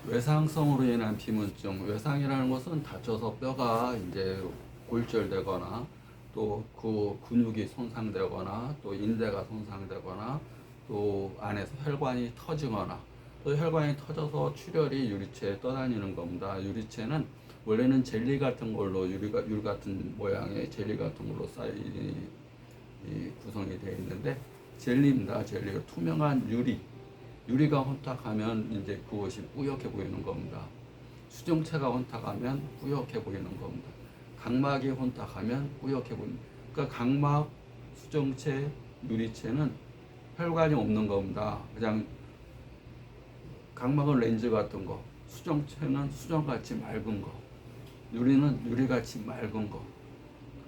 외상성으로 인한 비문증, 외상이라는 것은 다쳐서 뼈가 이제 골절되거나 또 그 근육이 손상되거나 또 인대가 손상되거나 또 안에서 혈관이 터지거나 또 혈관이 터져서 출혈이 유리체에 떠다니는 겁니다. 유리체는 원래는 젤리 같은 걸로 율 같은 모양의 젤리 같은 걸로 구성이 되어 있는데 젤리입니다. 젤리가 투명한 유리가 혼탁하면 이제 그것이 뿌옇게 보이는 겁니다. 수정체가 혼탁하면 뿌옇게 보이는 겁니다. 각막이 혼탁하면 뿌옇게 보입니다. 그러니까 각막, 수정체, 유리체는 혈관이 없는 겁니다. 그냥 각막은 렌즈 같은 거, 수정체는 수정같이 맑은 거, 유리는 유리같이 맑은 거.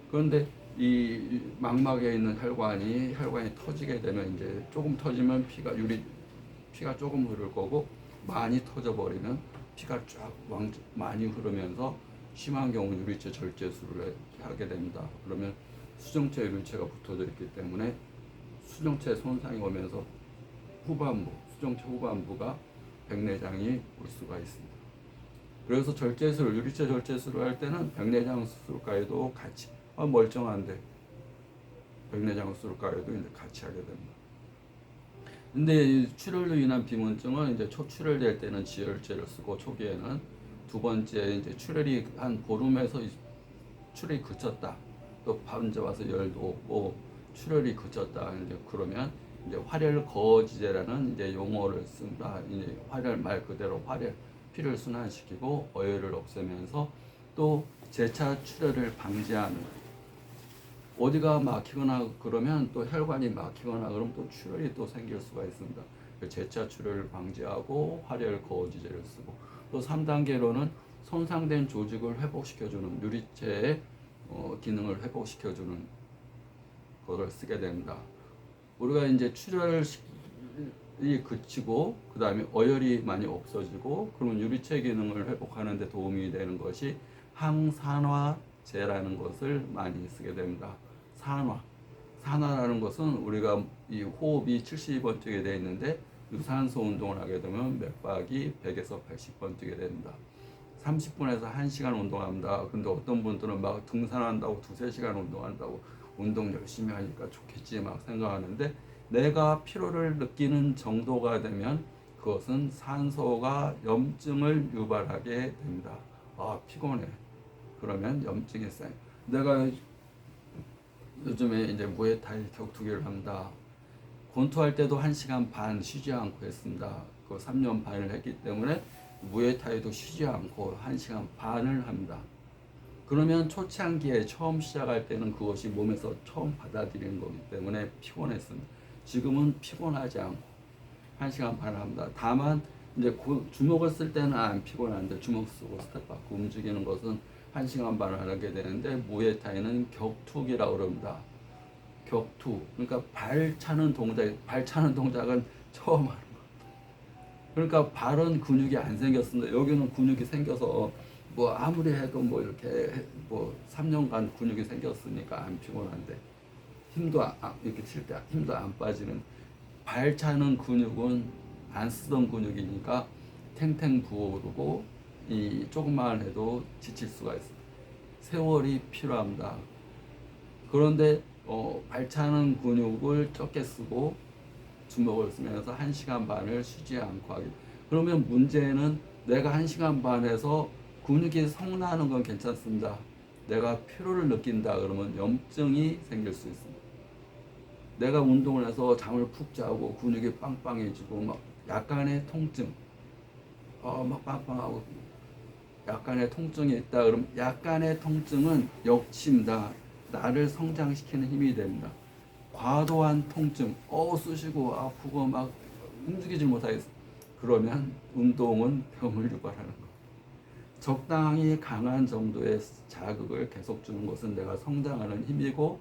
그런데 이 망막에 있는 혈관이 터지게 되면 이제 조금 터지면 피가 조금 흐를 거고 많이 터져버리면 피가 쫙 많이 흐르면서 심한 경우 유리체 절제술을 하게 됩니다. 그러면 수정체 유리체가 붙어져 있기 때문에 수정체 손상이 오면서 수정체 후반부가 백내장이 올 수가 있습니다. 그래서 유리체 절제술을 할 때는 백내장 수술까지도 같이 멀쩡한데 백내장 수술까지도 이제 같이 하게 됩니다. 근데 출혈로 인한 비문증은 이제 초출혈될 때는 지혈제를 쓰고 초기에는 두 번째 이제 출혈이 한 보름에서 출혈이 그쳤다. 또 밤새 와서 열도 없고 출혈이 그쳤다. 이제 그러면 이제 활혈거지제라는 이제 용어를 씁니다. 이제 말 그대로 피를 순환시키고 어혈을 없애면서 또 재차 출혈을 방지하는 어디가 막히거나 그러면 또 혈관이 막히거나 그러면 또 출혈이 또 생길 수가 있습니다. 재차 출혈을 방지하고 활혈 거지제를 쓰고 또 3단계로는 손상된 조직을 회복시켜주는 유리체의 기능을 회복시켜주는 것을 쓰게 됩니다. 우리가 이제 출혈이 그치고 그 다음에 어혈이 많이 없어지고 그러면 유리체 기능을 회복하는 데 도움이 되는 것이 항산화제라는 것을 많이 쓰게 됩니다. 산화라는 것은 우리가 이 호흡이 70번 뛰게 되어 있는데 유산소 운동을 하게 되면 맥박이 100에서 110번 뛰게 됩니다. 30분에서 1시간 운동합니다. 근데 어떤 분들은 막 등산한다고 2-3시간 운동한다고 운동 열심히 하니까 좋겠지 막 생각하는데 내가 피로를 느끼는 정도가 되면 그것은 산소가 염증을 유발하게 됩니다. 피곤해. 그러면 염증이 쌓여. 내가 요즘에 이제 무에타이 격투기를 합니다. 권투할 때도 1시간 반 쉬지 않고 했습니다. 그 3년 반을 했기 때문에 무에타이도 쉬지 않고 1시간 반을 합니다. 그러면 초창기에 처음 시작할 때는 그것이 몸에서 처음 받아들이는 거기 때문에 피곤했습니다. 지금은 피곤하지 않고 1시간 반을 합니다. 다만 이제 주먹을 쓸 때는 안 피곤한데 주먹 쓰고 스텝 받고 움직이는 것은 1시간 반을 하게 되는데 무에타이는 격투기라고 그럽니다. 격투. 그러니까 발 차는 동작은 처음 하는 거. 그러니까 발은 근육이 안 생겼습니다. 여기는 근육이 생겨서 뭐 아무리 해도 뭐 이렇게 뭐 3년간 근육이 생겼으니까 안 피곤한데 이렇게 칠 때 힘도 안 빠지는 발 차는 근육은 안 쓰던 근육이니까 탱탱 부어오르고 이 조금만 해도 지칠 수가 있습니다. 세월이 필요합니다. 그런데 발차는 근육을 적게 쓰고 주먹을 쓰면서 1시간 반을 쉬지 않고 하기. 그러면 문제는 내가 1시간 반에서 근육이 성나는 건 괜찮습니다. 내가 피로를 느낀다 그러면 염증이 생길 수 있습니다. 내가 운동을 해서 잠을 푹 자고 근육이 빵빵해지고 막 약간의 통증, 막 빵빵하고 약간의 통증이 있다 그러면 약간의 통증은 역치입니다. 나를 성장시키는 힘이 됩니다. 과도한 통증, 쑤시고 아프고 막 움직이질 못하겠어. 그러면 운동은 병을 유발하는 거. 적당히 강한 정도의 자극을 계속 주는 것은 내가 성장하는 힘이고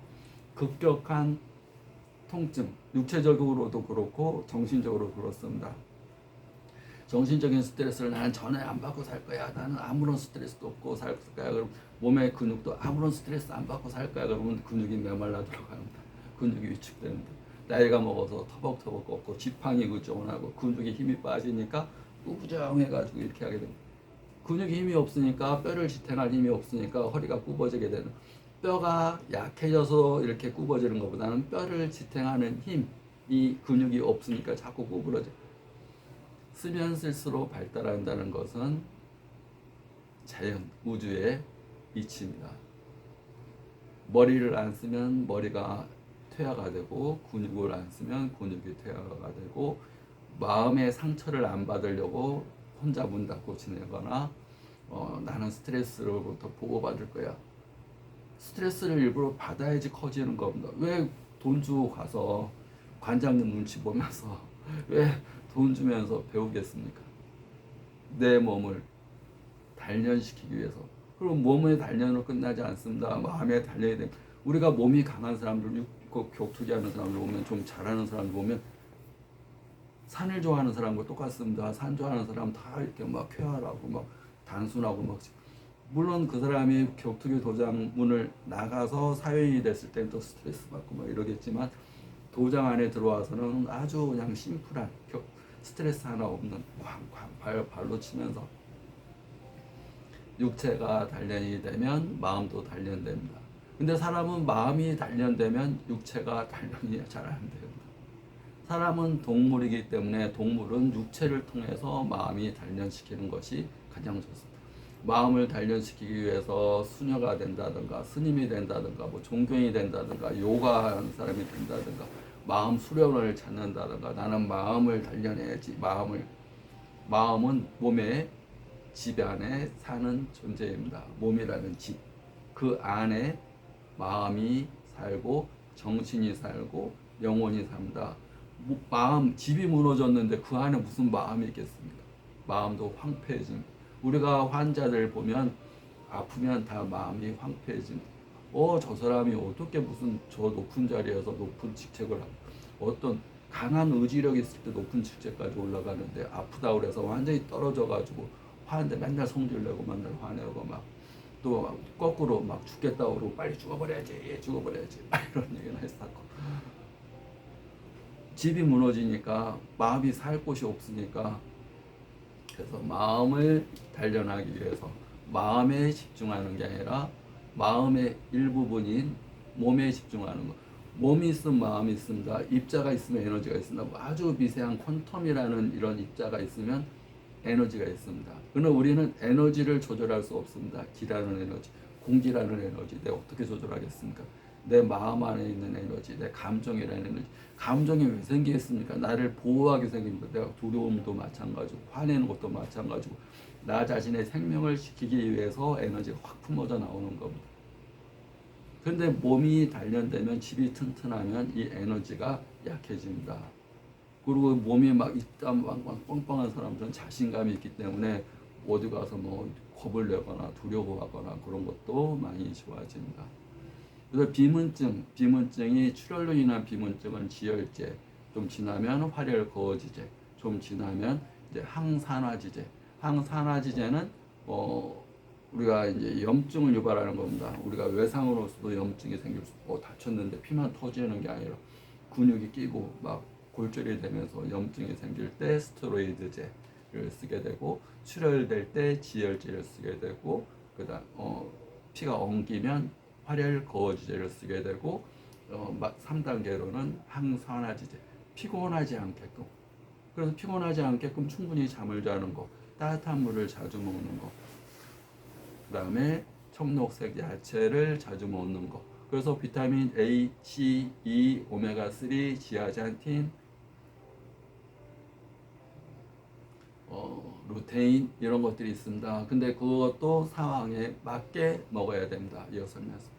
급격한 통증, 육체적으로도 그렇고 정신적으로 그렇습니다. 정신적인 스트레스를 나는 전혀 안 받고 살 거야. 나는 아무런 스트레스도 없고 살 거야. 그럼 몸의 근육도 아무런 스트레스 안 받고 살 거야. 그러면 근육이 메말라 들어갑니다. 근육이 위축됩니다. 나이가 먹어서 터벅터벅 걷고 지팡이 근조원하고 근육에 힘이 빠지니까 꾸부정해가지고 이렇게 하게 됩니다. 근육이 힘이 없으니까 뼈를 지탱할 힘이 없으니까 허리가 굽어지게 되는, 뼈가 약해져서 이렇게 굽어지는 것보다는 뼈를 지탱하는 힘, 이 근육이 없으니까 자꾸 구부러져. 쓰면 쓸수록 발달한다는 것은 자연, 우주의 이치입니다. 머리를 안 쓰면 머리가 퇴화가 되고, 근육을 안 쓰면 근육이 퇴화가 되고, 마음의 상처를 안 받으려고 혼자 문 닫고 지내거나, 나는 스트레스로부터 보호받을 거야. 스트레스를 일부러 받아야지 커지는 겁니다. 왜 돈 주고 가서 관장님 눈치 보면서 왜 돈 주면서 배우겠습니까? 내 몸을 단련시키기 위해서. 그럼 몸의 단련으로 끝나지 않습니다. 마음의 단련이 됩니다. 우리가 몸이 강한 사람들, 격투기 하는 사람들 보면, 좀 잘하는 사람들 보면 산을 좋아하는 사람과 똑같습니다. 산 좋아하는 사람 다 이렇게 막 쾌활하고 막 단순하고 막, 물론 그 사람이 격투기 도장문을 나가서 사회인이 됐을 때는 또 스트레스 받고 막 이러겠지만, 도장 안에 들어와서는 아주 그냥 심플한 스트레스 하나 없는 쾅쾅 발로 치면서 육체가 단련이 되면 마음도 단련됩니다. 근데 사람은 마음이 단련되면 육체가 단련이 잘 안 됩니다. 사람은 동물이기 때문에 동물은 육체를 통해서 마음이 단련시키는 것이 가장 좋습니다. 마음을 단련시키기 위해서 수녀가 된다든가 스님이 된다든가 뭐 종교인이 된다든가 요가하는 사람이 된다든가 마음 수련을 찾는다든가, 나는 마음을 단련해야지. 마음은 몸의 집 안에 사는 존재입니다. 몸이라는 집, 그 안에 마음이 살고 정신이 살고 영혼이 삽니다. 마음 집이 무너졌는데 그 안에 무슨 마음이 있겠습니까? 마음도 황폐해집니다. 우리가 환자들 보면 아프면 다 마음이 황폐해집니다. 저 사람이 어떻게 무슨 저 높은 자리에서 높은 직책을 하고, 어떤 강한 의지력이 있을 때 높은 직책까지 올라가는데 아프다 그래서 완전히 떨어져 가지고 화는데 맨날 성질내고 맨날 화내고 막, 또 거꾸로 막 죽겠다고 그러고 빨리 죽어버려야지 이런 얘기는 했었고, 집이 무너지니까 마음이 살 곳이 없으니까, 그래서 마음을 단련하기 위해서 마음에 집중하는 게 아니라 마음의 일부분인 몸에 집중하는 것. 몸이 있으면 마음이 있습니다. 입자가 있으면 에너지가 있습니다. 아주 미세한 퀀텀이라는 이런 입자가 있으면 에너지가 있습니다. 그러나 우리는 에너지를 조절할 수 없습니다. 기라는 에너지, 공기라는 에너지, 내가 어떻게 조절하겠습니까? 내 마음 안에 있는 에너지, 내 감정이라는 에너지. 감정이 왜 생기겠습니까? 나를 보호하게 생깁니다. 내가 두려움도 마찬가지고, 화내는 것도 마찬가지고, 나 자신의 생명을 지키기 위해서 에너지가 확 품어져 나오는 겁니다. 그런데 몸이 단련되면, 집이 튼튼하면 이 에너지가 약해집니다. 그리고 몸이 막 있다 빵빵한 사람들은 자신감이 있기 때문에 어디 가서 뭐 겁을 내거나 두려워하거나 그런 것도 많이 좋아집니다. 그래서 비문증이 출혈로 인한 비문증은 지혈제, 좀 지나면 활혈 거어지제, 좀 지나면 이제 항산화지제. 항산화지제는 우리가 이제 염증을 유발하는 겁니다. 우리가 외상으로서도 염증이 생길 수, 다쳤는데 피만 터지는 게 아니라 근육이 끼고 막 골절이 되면서 염증이 생길 때 스테로이드제를 쓰게 되고, 출혈될 때 지혈제를 쓰게 되고, 그다음 피가 엉기면 활혈 거어지제를 쓰게 되고, 3단계로는 항산화지제, 피곤하지 않게끔. 그래서 피곤하지 않게끔 충분히 잠을 자는 거, 따뜻한 물을 자주 먹는 거, 그 다음에 청록색 야채를 자주 먹는 거. 그래서 비타민 A, C, E, 오메가3, 지아잔틴, 루테인 이런 것들이 있습니다. 근데 그것도 상황에 맞게 먹어야 됩니다. 이어서 설명했습니다.